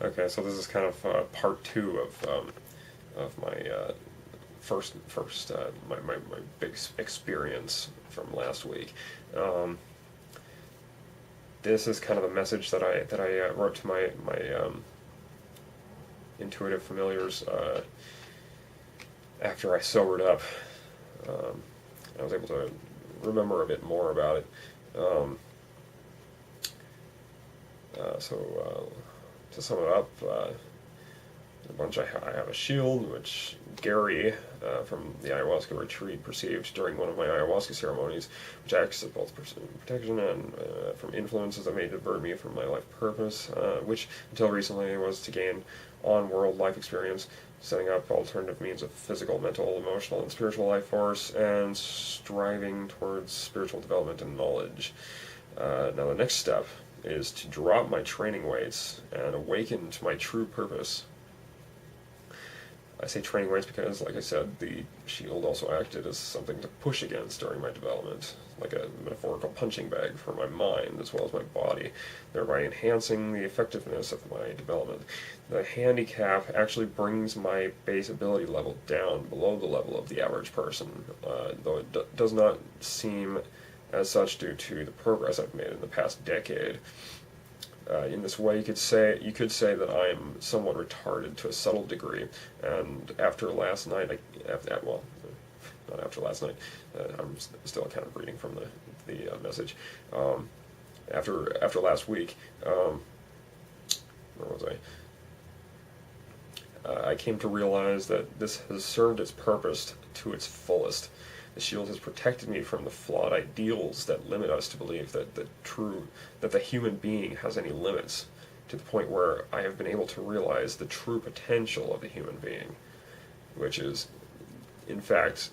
Okay, so this is kind of part two of my first my big experience from last week. Um, this is kind of the message that I wrote to my intuitive familiars after I sobered up. Um, I was able to remember a bit more about it. Um, to sum it up, I have a shield, which Gary from the ayahuasca retreat perceived during one of my ayahuasca ceremonies, which acts as both protection and from influences that may divert me from my life purpose, which until recently was to gain on-world life experience, setting up alternative means of physical, mental, emotional, and spiritual life force, and striving towards spiritual development and knowledge. Now the next step is to drop my training weights and awaken to my true purpose. I say training weights because, like I said, the shield also acted as something to push against during my development, like a metaphorical punching bag for my mind as well as my body, thereby enhancing the effectiveness of my development. The handicap actually brings my base ability level down below the level of the average person, though it does not seem as such due to the progress I've made in the past decade. In this way, you could say that I am somewhat retarded to a subtle degree. And after last night, not after last night. I'm still kind of reading from the message. After last week, where was I? I came to realize that this has served its purpose to its fullest. The shield has protected me from the flawed ideals that limit us to believe that the human being has any limits, to the point where I have been able to realize the true potential of the human being, which is, in fact,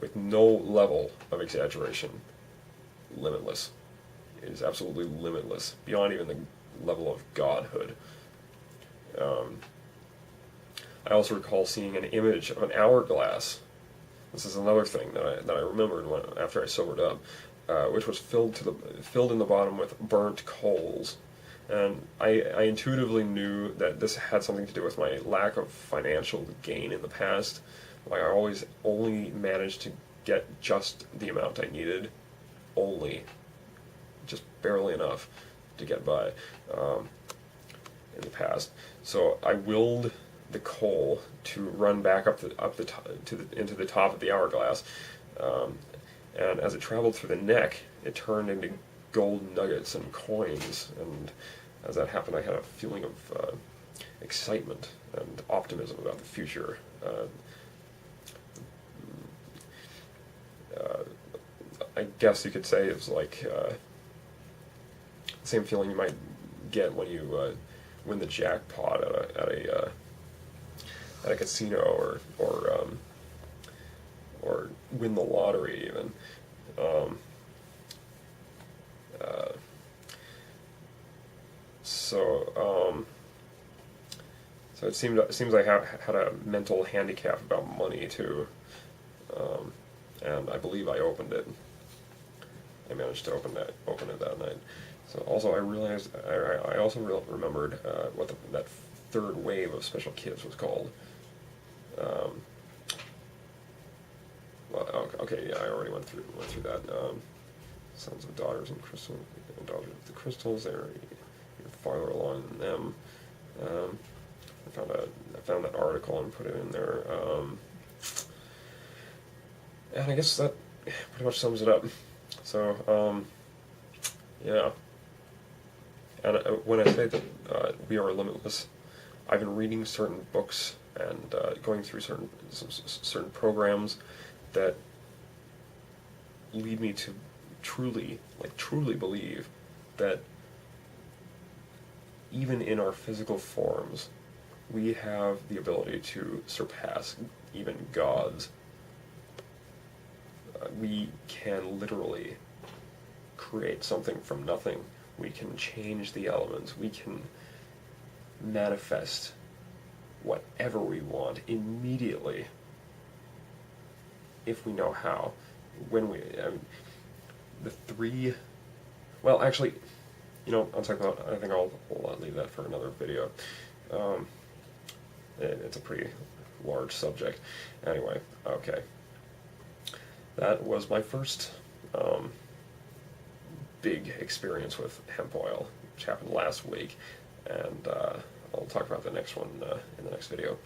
with no level of exaggeration, limitless. It is absolutely limitless, beyond even the level of godhood. I also recall seeing an image of an hourglass. This is another thing that I remembered after I sobered up, which was filled in the bottom with burnt coals, and I intuitively knew that this had something to do with my lack of financial gain in the past. Like I always only managed to get just the amount I needed, just barely enough to get by in the past. So I willed the coal to run back into the top of the hourglass, and as it traveled through the neck, it turned into gold nuggets and coins. And as that happened, I had a feeling of excitement and optimism about the future. I guess you could say it's like the same feeling you might get when you win the jackpot at a casino, or win the lottery even. Um, uh, so it seems I had a mental handicap about money too, and I believe I opened it. I managed to open it that night. So also I realized I also remembered what that third wave of special kids was called. Well, okay, yeah, I already went through that. Sons of daughters and daughters of the crystals. They're even farther along than them. I found that article and put it in there. And I guess that pretty much sums it up. So, yeah. And when I say that we are limitless, I've been reading certain books and going through certain programs that lead me to truly believe that even in our physical forms, we have the ability to surpass even gods. We can literally create something from nothing. We can change the elements. We can manifest whatever we want immediately if we know how. The three... Well, actually, I'll talk about. I think I'll leave that for another video. Um, it's a pretty large subject. Anyway, okay. That was my first big experience with hemp oil, which happened last week, and I'll talk about the next one in the next video.